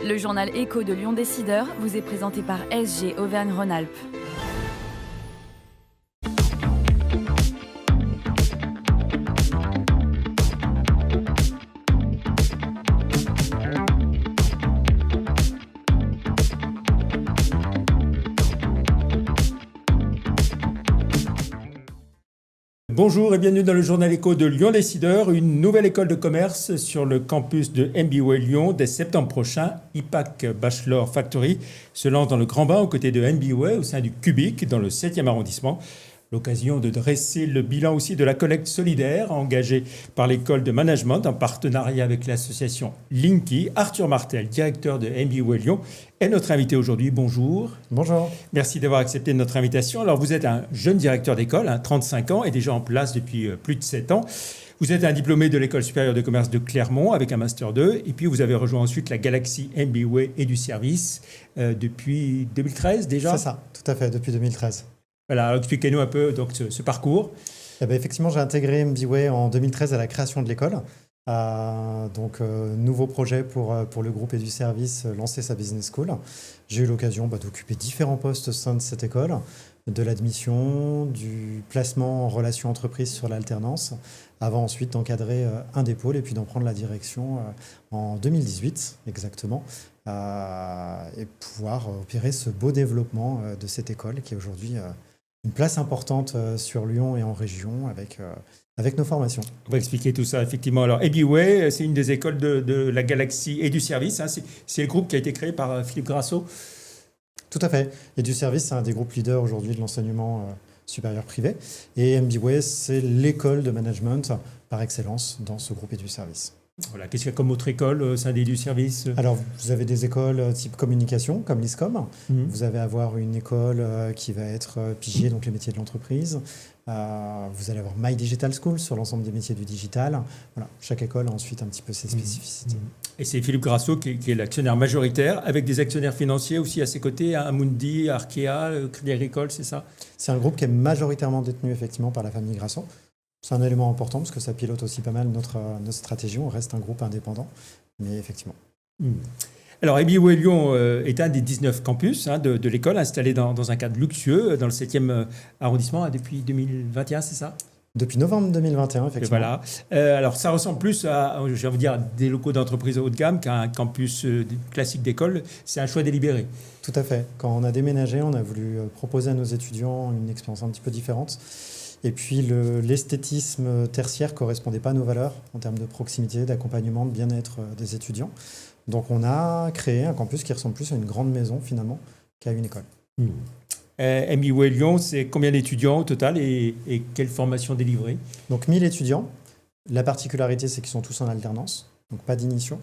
Le journal Écho de Lyon Décideur vous est présenté par SG Auvergne-Rhône-Alpes. Bonjour et bienvenue dans le journal Écho de Lyon Décideur, une nouvelle école de commerce sur le campus de MBWay Lyon dès septembre prochain. IPAC Bachelor Factory se lance dans le grand bain aux côtés de MBWay au sein du Cubic dans le 7e arrondissement. L'occasion de dresser le bilan aussi de la collecte solidaire engagée par l'école de management en partenariat avec l'association Linky. Arthur Martel, directeur de MBWay Lyon, est notre invité aujourd'hui. Bonjour. Bonjour. Merci d'avoir accepté notre invitation. Alors vous êtes un jeune directeur d'école, 35 ans, et déjà en place depuis plus de 7 ans. Vous êtes un diplômé de l'École supérieure de commerce de Clermont avec un Master 2. Et puis vous avez rejoint ensuite la galaxie MBWay et du service depuis 2013 déjà. C'est ça, tout à fait, depuis 2013. Voilà, alors expliquez-nous un peu donc, ce parcours. Effectivement, j'ai intégré MBWay en 2013 à la création de l'école. Nouveau projet pour le groupe et du service, lancer sa business school. J'ai eu l'occasion d'occuper différents postes au sein de cette école, de l'admission, du placement en relation entreprise sur l'alternance, avant ensuite d'encadrer un des pôles et puis d'en prendre la direction en 2018 exactement, et pouvoir opérer ce beau développement de cette école qui est aujourd'hui une place importante sur Lyon et en région avec nos formations. On va expliquer tout ça, effectivement. Alors, MBWay, c'est une des écoles de la galaxie et du service. C'est le groupe qui a été créé par Philippe Grasso. Tout à fait. Et du service, c'est un des groupes leaders aujourd'hui de l'enseignement supérieur privé. Et MBWay, c'est l'école de management par excellence dans ce groupe et du service. Voilà. Qu'est-ce qu'il y a comme autre école au sein du service ? Alors, vous avez des écoles type communication, comme l'ISCOM. Vous allez avoir une école qui va être PIGE, donc les métiers de l'entreprise. Vous allez avoir My Digital School sur l'ensemble des métiers du digital. Voilà. Chaque école a ensuite un petit peu ses spécificités. Et c'est Philippe Grasso qui est l'actionnaire majoritaire, avec des actionnaires financiers aussi à ses côtés, Amundi, Arkea, Crédit Agricole, c'est ça ? C'est un groupe qui est majoritairement détenu effectivement par la famille Grasso. C'est un élément important parce que ça pilote aussi pas mal notre stratégie. On reste un groupe indépendant, mais effectivement. Alors, MBWay Lyon est un des 19 campus de l'école, installé dans un cadre luxueux, dans le 7e arrondissement depuis 2021, c'est ça ? Depuis novembre 2021, effectivement. Et voilà. Alors, ça ressemble plus à, j'ai envie de dire, des locaux d'entreprise haut de gamme qu'à un campus classique d'école. C'est un choix délibéré. Tout à fait. Quand on a déménagé, on a voulu proposer à nos étudiants une expérience un petit peu différente. Et puis l'esthétisme tertiaire ne correspondait pas à nos valeurs en termes de proximité, d'accompagnement, de bien-être des étudiants. Donc on a créé un campus qui ressemble plus à une grande maison finalement qu'à une école. MBWay Lyon, c'est combien d'étudiants au total et quelle formation délivrée ? Donc 1000 étudiants. La particularité, c'est qu'ils sont tous en alternance, donc pas d'initiation,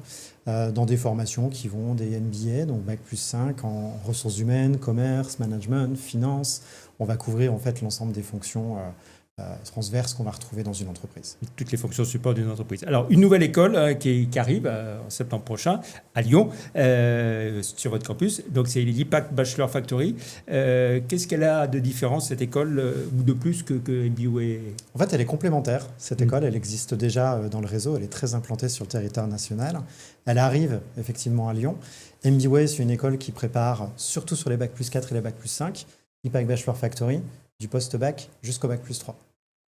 dans des formations qui vont des MBA, donc Bac plus 5 en ressources humaines, commerce, management, finance. On va couvrir en fait l'ensemble des fonctions transverses qu'on va retrouver dans une entreprise. Toutes les fonctions support d'une entreprise. Alors, une nouvelle école qui arrive en septembre prochain à Lyon, sur votre campus. Donc, c'est l'IPAC Bachelor Factory. Qu'est-ce qu'elle a de différent, cette école, ou de plus que MBWay ? En fait, elle est complémentaire. Cette école, elle existe déjà dans le réseau. Elle est très implantée sur le territoire national. Elle arrive effectivement à Lyon. MBWay, c'est une école qui prépare, surtout sur les Bac plus 4 et les Bac plus 5, IPAC Bachelor Factory, du post-bac jusqu'au Bac plus 3.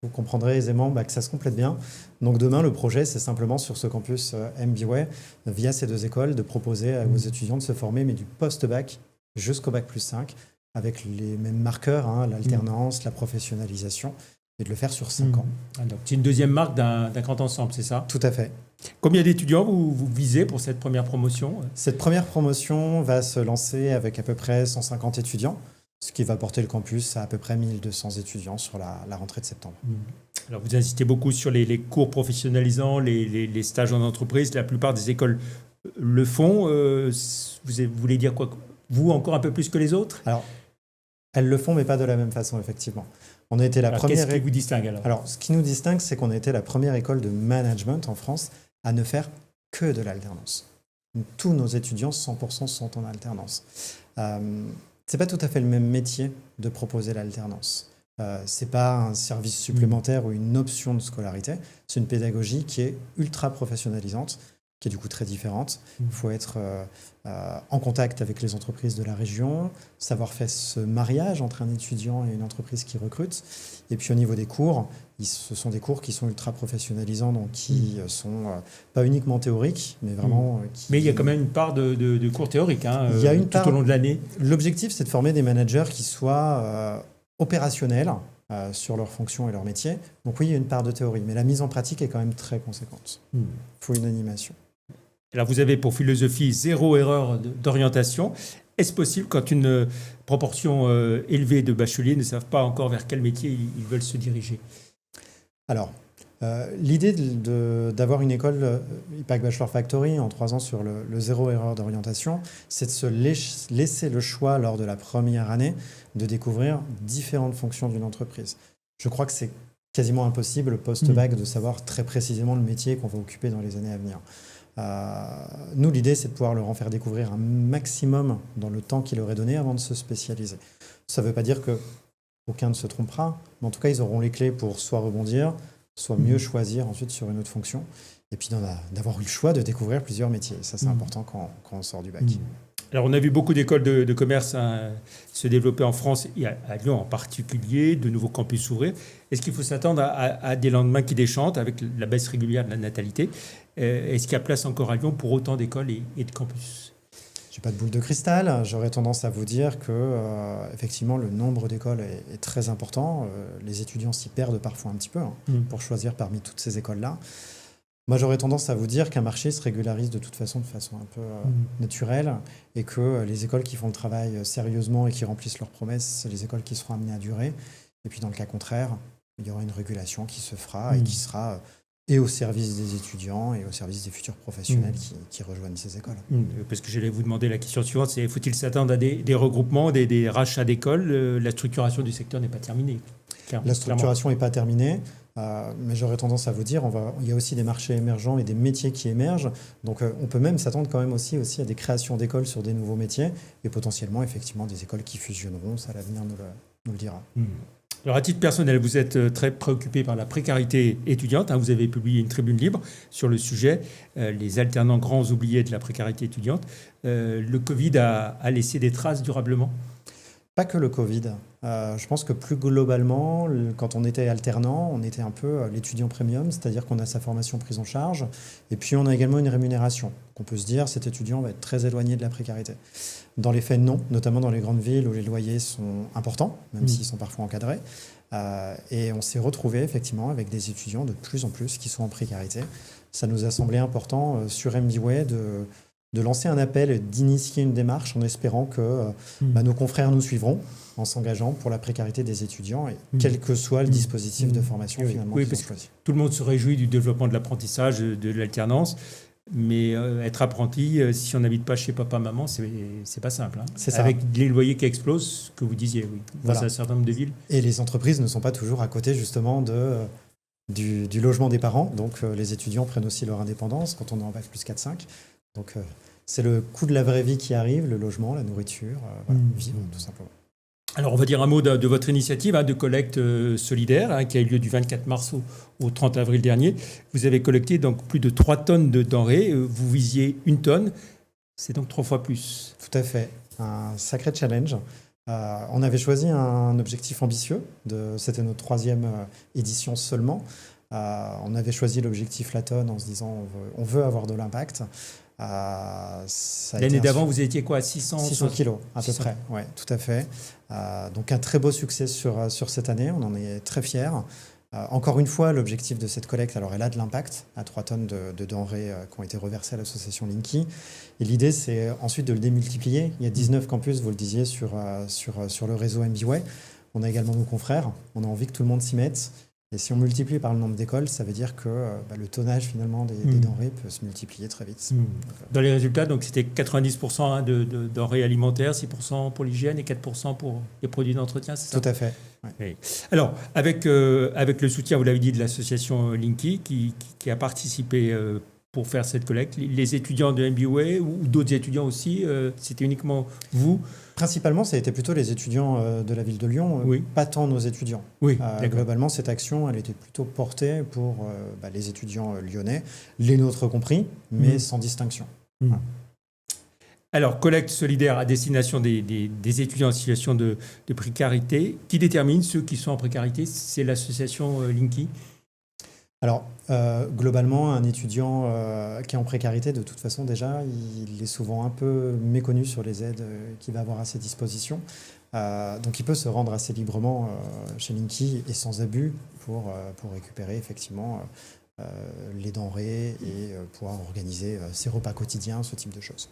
Vous comprendrez aisément que ça se complète bien. Donc demain, le projet, c'est simplement sur ce campus MBWay, via ces deux écoles, de proposer à vos étudiants de se former, mais du post-bac jusqu'au Bac plus 5, avec les mêmes marqueurs, l'alternance, la professionnalisation, et de le faire sur 5 ans. Donc, c'est une deuxième marque d'un grand ensemble, c'est ça ? Tout à fait. Combien d'étudiants vous visez pour cette première promotion ? Cette première promotion va se lancer avec à peu près 150 étudiants, ce qui va porter le campus à peu près 1200 étudiants sur la rentrée de septembre. Alors, vous insistez beaucoup sur les cours professionnalisants, les stages en entreprise. La plupart des écoles le font. Vous voulez dire quoi ? Vous, encore un peu plus que les autres ? Alors, elles le font, mais pas de la même façon, effectivement. On a été la première. Qu'est-ce qui vous distingue alors ? Alors, ce qui nous distingue, c'est qu'on a été la première école de management en France à ne faire que de l'alternance. Tous nos étudiants, 100% sont en alternance. C'est pas tout à fait le même métier de proposer l'alternance. C'est pas un service supplémentaire ou une option de scolarité. C'est une pédagogie qui est ultra professionnalisante, qui est du coup très différente. Il faut être en contact avec les entreprises de la région, savoir faire ce mariage entre un étudiant et une entreprise qui recrute. Et puis au niveau des cours, ce sont des cours qui sont ultra professionnalisants, donc qui sont pas uniquement théoriques, mais vraiment... Mais il y a quand même une part de cours théoriques il y a une tout au long de l'année. L'objectif, c'est de former des managers qui soient opérationnels sur leurs fonctions et leur métier. Donc oui, il y a une part de théorie, mais la mise en pratique est quand même très conséquente. Il faut une animation. Alors vous avez pour philosophie 0 erreur d'orientation. Est-ce possible quand une proportion élevée de bacheliers ne savent pas encore vers quel métier ils veulent se diriger? Alors, l'idée d'avoir une école IPAC Bachelor Factory en 3 ans sur le 0 erreur d'orientation, c'est de se laisser le choix lors de la première année de découvrir différentes fonctions d'une entreprise. Je crois que c'est quasiment impossible post-bac de savoir très précisément le métier qu'on va occuper dans les années à venir. Nous, l'idée, c'est de pouvoir leur en faire découvrir un maximum dans le temps qu'il leur est donné avant de se spécialiser. Ça ne veut pas dire qu'aucun ne se trompera, mais en tout cas, ils auront les clés pour soit rebondir, soit mieux choisir ensuite sur une autre fonction, et puis d'avoir eu le choix de découvrir plusieurs métiers. Ça, c'est important quand on sort du bac. Alors, on a vu beaucoup d'écoles de commerce se développer en France, et à Lyon en particulier, de nouveaux campus s'ouvrir. Est-ce qu'il faut s'attendre à des lendemains qui déchantent avec la baisse régulière de la natalité? Est-ce qu'il y a place encore à Lyon pour autant d'écoles et de campus? Je n'ai pas de boule de cristal. J'aurais tendance à vous dire que effectivement, le nombre d'écoles est très important. Les étudiants s'y perdent parfois un petit peu pour choisir parmi toutes ces écoles-là. Moi, j'aurais tendance à vous dire qu'un marché se régularise de toute façon de façon un peu naturelle et que les écoles qui font le travail sérieusement et qui remplissent leurs promesses, c'est les écoles qui seront amenées à durer. Et puis, dans le cas contraire, il y aura une régulation qui se fera et qui sera et au service des étudiants et au service des futurs professionnels qui rejoignent ces écoles. Parce que j'allais vous demander la question suivante, c'est faut-il s'attendre à des regroupements, des rachats d'écoles? La structuration du secteur n'est pas terminée. La structuration n'est pas terminée. Mais j'aurais tendance à vous dire, il y a aussi des marchés émergents et des métiers qui émergent. Donc, on peut même s'attendre quand même aussi à des créations d'écoles sur des nouveaux métiers et potentiellement, effectivement, des écoles qui fusionneront. Ça, l'avenir nous le dira. Alors, à titre personnel, vous êtes très préoccupé par la précarité étudiante. Vous avez publié une tribune libre sur le sujet, les alternants grands oubliés de la précarité étudiante. Le Covid a laissé des traces durablement? Pas que le Covid. Je pense que plus globalement, quand on était alternant, on était un peu l'étudiant premium, c'est-à-dire qu'on a sa formation prise en charge, et puis on a également une rémunération. On peut se dire, cet étudiant va être très éloigné de la précarité. Dans les faits, non, notamment dans les grandes villes où les loyers sont importants, même s'ils sont parfois encadrés. Et on s'est retrouvé effectivement avec des étudiants de plus en plus qui sont en précarité. Ça nous a semblé important sur MBWay de lancer un appel, d'initier une démarche en espérant que nos confrères nous suivront en s'engageant pour la précarité des étudiants, et quel que soit le dispositif de formation finalement qu'ils ont choisi. Tout le monde se réjouit du développement de l'apprentissage, de l'alternance, mais être apprenti, si on n'habite pas chez papa-maman, c'est pas simple. C'est ça. Avec les loyers qui explosent, ce que vous disiez, Voilà. Dans un certain nombre de villes. Et les entreprises ne sont pas toujours à côté justement du logement des parents, donc les étudiants prennent aussi leur indépendance quand on est en bac plus 4-5. Donc, c'est le coût de la vraie vie qui arrive, le logement, la nourriture, vivre tout simplement. Alors, on va dire un mot de votre initiative de collecte solidaire qui a eu lieu du 24 mars au 30 avril dernier. Vous avez collecté donc plus de 3 tonnes de denrées. Vous visiez 1 tonne. C'est donc 3 fois plus. Tout à fait. Un sacré challenge. On avait choisi un objectif ambitieux. C'était notre 3e édition seulement. On avait choisi l'objectif la tonne en se disant on veut avoir de l'impact. L'année d'avant, vous étiez quoi, à 600 kilos à peu près, oui, tout à fait. Donc un très beau succès sur cette année, on en est très fiers. Encore une fois, l'objectif de cette collecte, alors elle a de l'impact, à 3 tonnes de denrées qui ont été reversées à l'association Linky. Et l'idée, c'est ensuite de le démultiplier. Il y a 19 campus, vous le disiez, sur le réseau MBWay. On a également nos confrères, on a envie que tout le monde s'y mette. Et si on multiplie par le nombre d'écoles, ça veut dire que le tonnage finalement des denrées peut se multiplier très vite. Dans les résultats, donc c'était 90% de denrées alimentaires, 6% pour l'hygiène et 4% pour les produits d'entretien, c'est ça? Tout à fait. Ouais. Oui. Alors, avec le soutien, vous l'avez dit, de l'association Linky, qui a participé pour faire cette collecte? Les étudiants de MBA ou d'autres étudiants aussi? C'était uniquement vous? Principalement, ça a été plutôt les étudiants de la ville de Lyon, Oui. pas tant nos étudiants. Oui, Globalement, cette action, elle était plutôt portée pour les étudiants lyonnais, les nôtres compris, mais sans distinction. Voilà. Alors, collecte solidaire à destination des étudiants en situation de précarité. Qui détermine ceux qui sont en précarité? C'est l'association Linky. Alors, globalement, un étudiant qui est en précarité, de toute façon, déjà, il est souvent un peu méconnu sur les aides qu'il va avoir à ses dispositions. Donc, il peut se rendre assez librement chez Linky et sans abus pour récupérer effectivement les denrées et pouvoir organiser ses repas quotidiens, ce type de choses.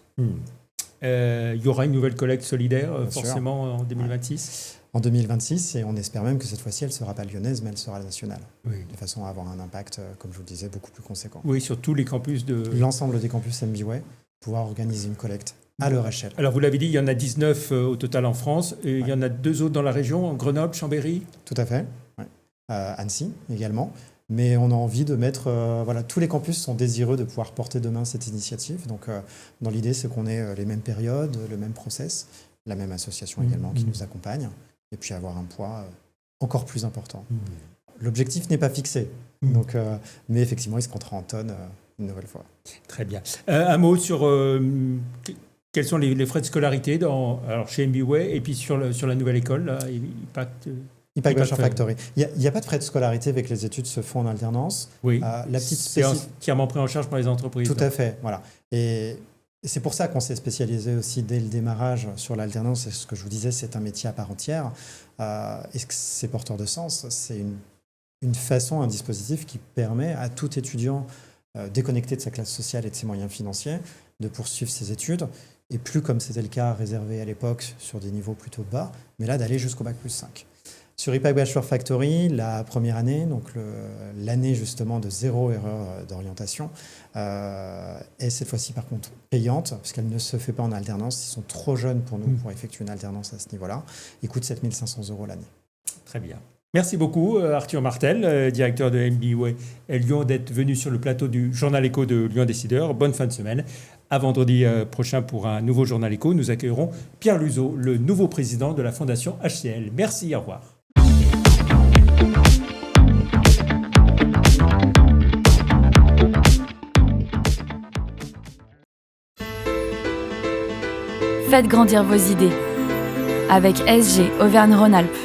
Il y aura une nouvelle collecte solidaire, Bien forcément, sûr. en 2026. En 2026, et on espère même que cette fois-ci, elle ne sera pas lyonnaise, mais elle sera nationale, Oui. de façon à avoir un impact, comme je vous le disais, beaucoup plus conséquent. Oui, sur tous les campus de... L'ensemble des campus MBWay, pouvoir organiser une collecte à leur échelle. Alors, vous l'avez dit, il y en a 19 au total en France, et il y en a 2 autres dans la région, Grenoble, Chambéry. Tout à fait. Ouais. Annecy également. Mais on a envie de mettre... tous les campus sont désireux de pouvoir porter demain cette initiative. Donc, dans l'idée, c'est qu'on ait les mêmes périodes, le même process, la même association également qui nous accompagne, et puis avoir un poids encore plus important. L'objectif n'est pas fixé, donc, mais effectivement, il se comptera en tonnes une nouvelle fois. Très bien. Un mot sur quels sont les frais de scolarité chez MBWay et puis sur la nouvelle école, là, Impact Bachelor Factory. Il n'y a pas de frais de scolarité avec les études se font en alternance. Oui, c'est c'est entièrement pris en charge par les entreprises. Tout à fait, voilà. Et c'est pour ça qu'on s'est spécialisé aussi dès le démarrage sur l'alternance. Et ce que je vous disais, c'est un métier à part entière. Et c'est porteur de sens. C'est une façon, un dispositif qui permet à tout étudiant déconnecté de sa classe sociale et de ses moyens financiers de poursuivre ses études. Et plus comme c'était le cas réservé à l'époque sur des niveaux plutôt bas, mais là d'aller jusqu'au Bac plus 5. Sur Impact Bachelor Factory, la première année, donc l'année justement de 0 erreur d'orientation, est cette fois-ci par contre payante, puisqu'elle ne se fait pas en alternance. Ils sont trop jeunes pour nous pour effectuer une alternance à ce niveau-là. Il coûte 7 500 € l'année. Très bien. Merci beaucoup Arthur Martel, directeur de MBWay Lyon, d'être venu sur le plateau du Journal Écho de Lyon Décideur. Bonne fin de semaine. À vendredi prochain pour un nouveau Journal Écho. Nous accueillerons Pierre Luzeau, le nouveau président de la Fondation HCL. Merci, au revoir. Faites grandir vos idées avec SG Auvergne-Rhône-Alpes.